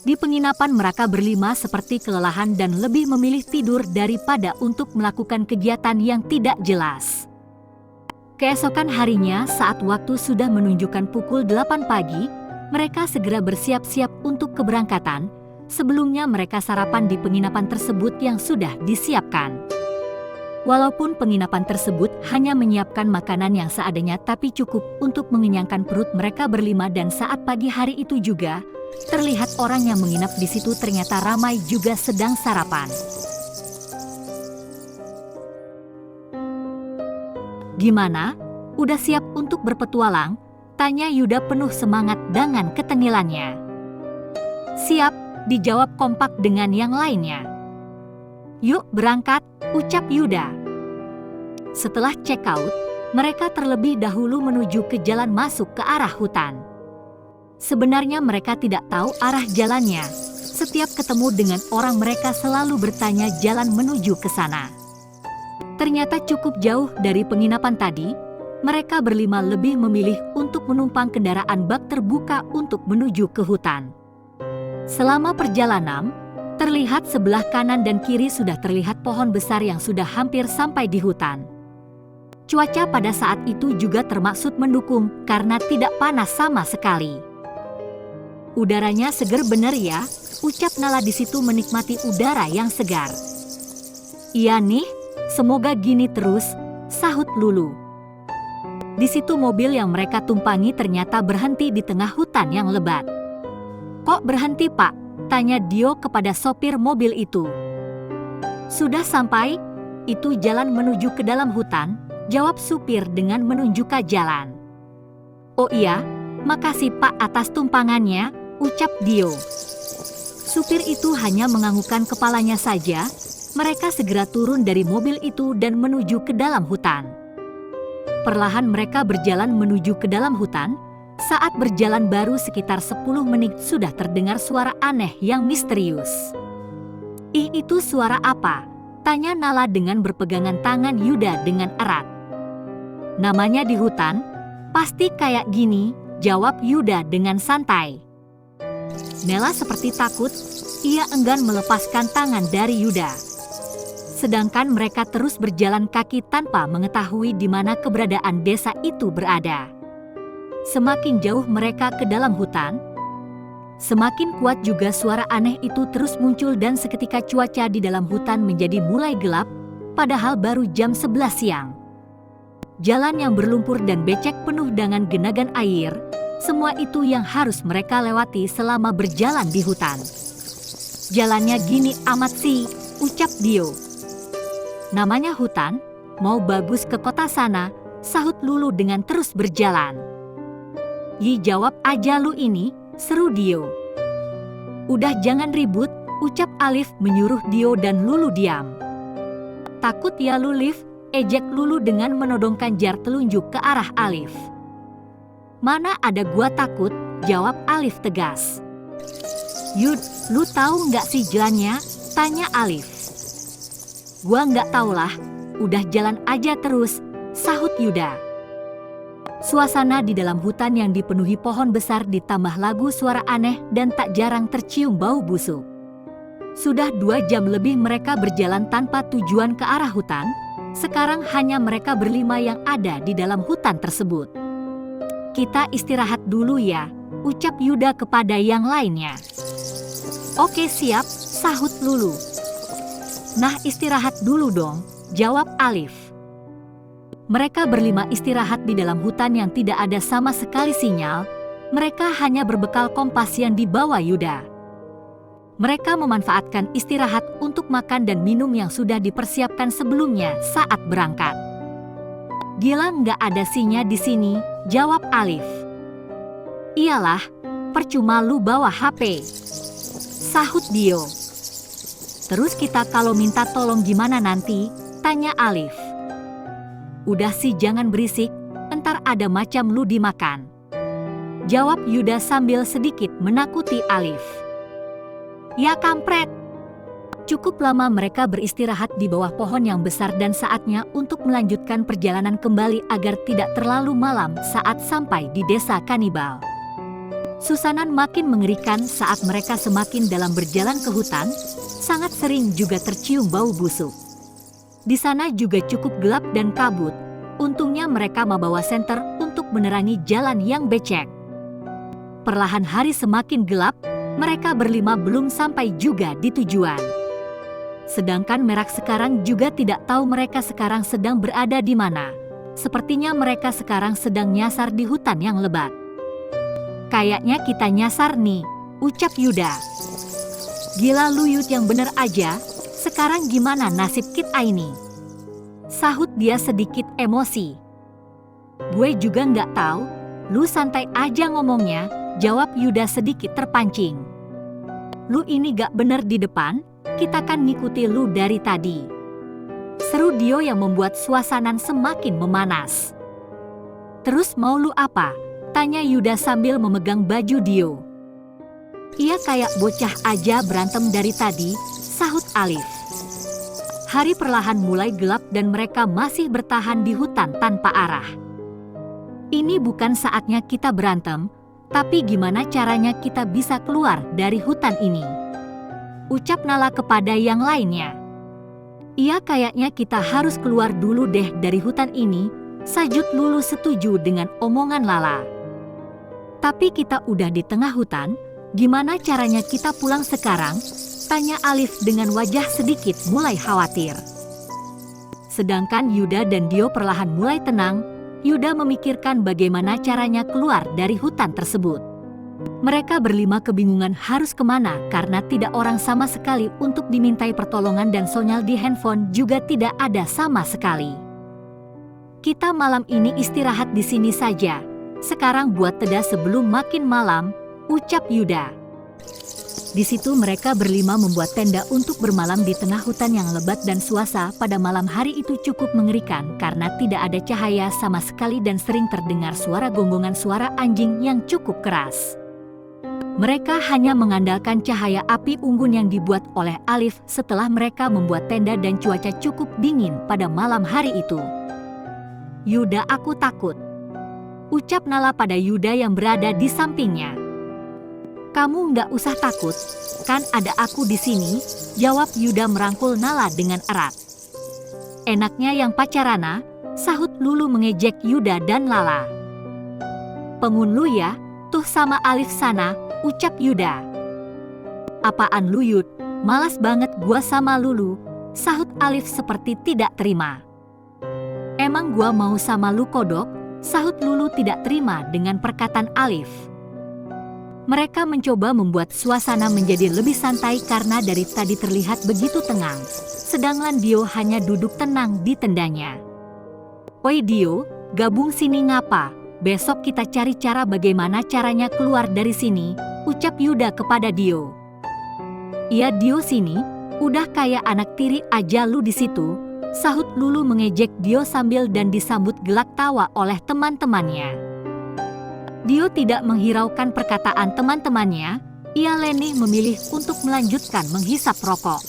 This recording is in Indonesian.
Di penginapan mereka berlima seperti kelelahan dan lebih memilih tidur daripada untuk melakukan kegiatan yang tidak jelas. Keesokan harinya saat waktu sudah menunjukkan pukul 8 pagi, mereka segera bersiap-siap untuk keberangkatan. Sebelumnya mereka sarapan di penginapan tersebut yang sudah disiapkan. Walaupun penginapan tersebut hanya menyiapkan makanan yang seadanya tapi cukup untuk mengenyangkan perut mereka berlima, dan saat pagi hari itu juga terlihat orang yang menginap di situ ternyata ramai juga sedang sarapan. "Gimana? Udah siap untuk berpetualang?" tanya Yuda penuh semangat dengan ketengilannya. "Siap," dijawab kompak dengan yang lainnya. "Yuk berangkat," ucap Yuda. Setelah check out, mereka terlebih dahulu menuju ke jalan masuk ke arah hutan. Sebenarnya mereka tidak tahu arah jalannya. Setiap ketemu dengan orang mereka selalu bertanya jalan menuju ke sana. Ternyata cukup jauh dari penginapan tadi. Mereka berlima lebih memilih untuk menumpang kendaraan bak terbuka untuk menuju ke hutan. Selama perjalanan, terlihat sebelah kanan dan kiri sudah terlihat pohon besar yang sudah hampir sampai di hutan. Cuaca pada saat itu juga termaksud mendukung karena tidak panas sama sekali. "Udaranya seger bener ya," ucap Nala di situ menikmati udara yang segar. "Iya nih, semoga gini terus," sahut Lulu. Di situ mobil yang mereka tumpangi ternyata berhenti di tengah hutan yang lebat. "Kok berhenti, Pak?" tanya Dio kepada sopir mobil itu. "Sudah sampai, itu jalan menuju ke dalam hutan," jawab supir dengan menunjukkan jalan. "Oh iya, makasih Pak atas tumpangannya," ucap Dio. Supir itu hanya menganggukkan kepalanya saja. Mereka segera turun dari mobil itu dan menuju ke dalam hutan. Perlahan mereka berjalan menuju ke dalam hutan. Saat berjalan baru sekitar 10 menit sudah terdengar suara aneh yang misterius. "Ih, itu suara apa?" tanya Nala dengan berpegangan tangan Yuda dengan erat. "Namanya di hutan, pasti kayak gini," jawab Yuda dengan santai. Nela seperti takut, ia enggan melepaskan tangan dari Yuda. Sedangkan mereka terus berjalan kaki tanpa mengetahui di mana keberadaan desa itu berada. Semakin jauh mereka ke dalam hutan, semakin kuat juga suara aneh itu terus muncul dan seketika cuaca di dalam hutan menjadi mulai gelap, padahal baru jam 11 siang. Jalan yang berlumpur dan becek penuh dengan genangan air, semua itu yang harus mereka lewati selama berjalan di hutan. "Jalannya gini amat sih," ucap Dio. "Namanya hutan, mau bagus ke kota sana," sahut Lulu dengan terus berjalan. "Yi, jawab aja lu ini," seru Dio. "Udah jangan ribut," ucap Alif menyuruh Dio dan Lulu diam. "Takut ya lu, Liv?" ejek Lulu dengan menodongkan jar telunjuk ke arah Alif. "Mana ada gua takut," jawab Alif tegas. "Yud, lu tahu nggak sih jalannya?" tanya Alif. "Gua nggak tahu lah, udah jalan aja terus," sahut Yuda. Suasana di dalam hutan yang dipenuhi pohon besar ditambah lagu suara aneh dan tak jarang tercium bau busuk. Sudah 2 jam lebih mereka berjalan tanpa tujuan ke arah hutan. Sekarang hanya mereka berlima yang ada di dalam hutan tersebut. "Kita istirahat dulu ya," ucap Yuda kepada yang lainnya. "Oke siap," sahut Lulu. "Nah istirahat dulu dong," jawab Alif. Mereka berlima istirahat di dalam hutan yang tidak ada sama sekali sinyal. Mereka hanya berbekal kompas yang dibawa Yuda. Mereka memanfaatkan istirahat untuk makan dan minum yang sudah dipersiapkan sebelumnya saat berangkat. "Gila, nggak ada sinyal di sini," jawab Alif. "Iyalah, percuma lu bawa HP," sahut Dio. "Terus kita kalau minta tolong gimana nanti?" tanya Alif. "Udah sih jangan berisik, entar ada macam lu dimakan," jawab Yuda sambil sedikit menakuti Alif. "Ya kampret." Cukup lama mereka beristirahat di bawah pohon yang besar dan saatnya untuk melanjutkan perjalanan kembali agar tidak terlalu malam saat sampai di desa kanibal. Susanan makin mengerikan saat mereka semakin dalam berjalan ke hutan, sangat sering juga tercium bau busuk. Di sana juga cukup gelap dan kabut, untungnya mereka membawa senter untuk menerangi jalan yang becek. Perlahan hari semakin gelap, mereka berlima belum sampai juga di tujuan. Sedangkan Merak sekarang juga tidak tahu mereka sekarang sedang berada di mana. Sepertinya mereka sekarang sedang nyasar di hutan yang lebat. Kayaknya kita nyasar nih, ucap Yuda. Gila lu Yud, yang bener aja, sekarang gimana nasib kita ini? Sahut dia sedikit emosi. Gue juga nggak tahu, lu santai aja ngomongnya, jawab Yuda sedikit terpancing. Lu ini gak bener di depan, kita kan ngikuti lu dari tadi. Seru Dio yang membuat suasana semakin memanas. Terus mau lu apa? Tanya Yuda sambil memegang baju Dio. Iya kayak bocah aja berantem dari tadi, sahut Alif. Hari perlahan mulai gelap dan mereka masih bertahan di hutan tanpa arah. Ini bukan saatnya kita berantem, tapi gimana caranya kita bisa keluar dari hutan ini? Ucap Nala kepada yang lainnya. Iya kayaknya kita harus keluar dulu deh dari hutan ini, sajut Lulu setuju dengan omongan Lala. Tapi kita udah di tengah hutan, gimana caranya kita pulang sekarang? Tanya Alif dengan wajah sedikit mulai khawatir. Sedangkan Yuda dan Dio perlahan mulai tenang, Yuda memikirkan bagaimana caranya keluar dari hutan tersebut. Mereka berlima kebingungan harus kemana karena tidak orang sama sekali untuk dimintai pertolongan dan sinyal di handphone juga tidak ada sama sekali. Kita malam ini istirahat di sini saja. Sekarang buat teda sebelum makin malam, ucap Yuda. Di situ mereka berlima membuat tenda untuk bermalam di tengah hutan yang lebat dan suasana pada malam hari itu cukup mengerikan karena tidak ada cahaya sama sekali dan sering terdengar suara gonggongan suara anjing yang cukup keras. Mereka hanya mengandalkan cahaya api unggun yang dibuat oleh Alif setelah mereka membuat tenda dan cuaca cukup dingin pada malam hari itu. Yuda, aku takut, ucap Nala pada Yuda yang berada di sampingnya. Kamu nggak usah takut, kan ada aku di sini, jawab Yuda merangkul Nala dengan erat. Enaknya yang pacarana, sahut Lulu mengejek Yuda dan Lala. Pengun lu ya, tuh sama Alif sana, ucap Yuda. Apaan lu Yud, malas banget gua sama Lulu, sahut Alif seperti tidak terima. Emang gua mau sama lu kodok, sahut Lulu tidak terima dengan perkataan Alif. Mereka mencoba membuat suasana menjadi lebih santai karena dari tadi terlihat begitu tenang, sedangkan Dio hanya duduk tenang di tendanya. Oi Dio, gabung sini ngapa? Besok kita cari cara bagaimana caranya keluar dari sini, ucap Yuda kepada Dio. Iya Dio sini, udah kayak anak tiri aja lu di situ, sahut Lulu mengejek Dio sambil dan disambut gelak tawa oleh teman-temannya. Dio tidak menghiraukan perkataan teman-temannya, ia Lenny memilih untuk melanjutkan menghisap rokok.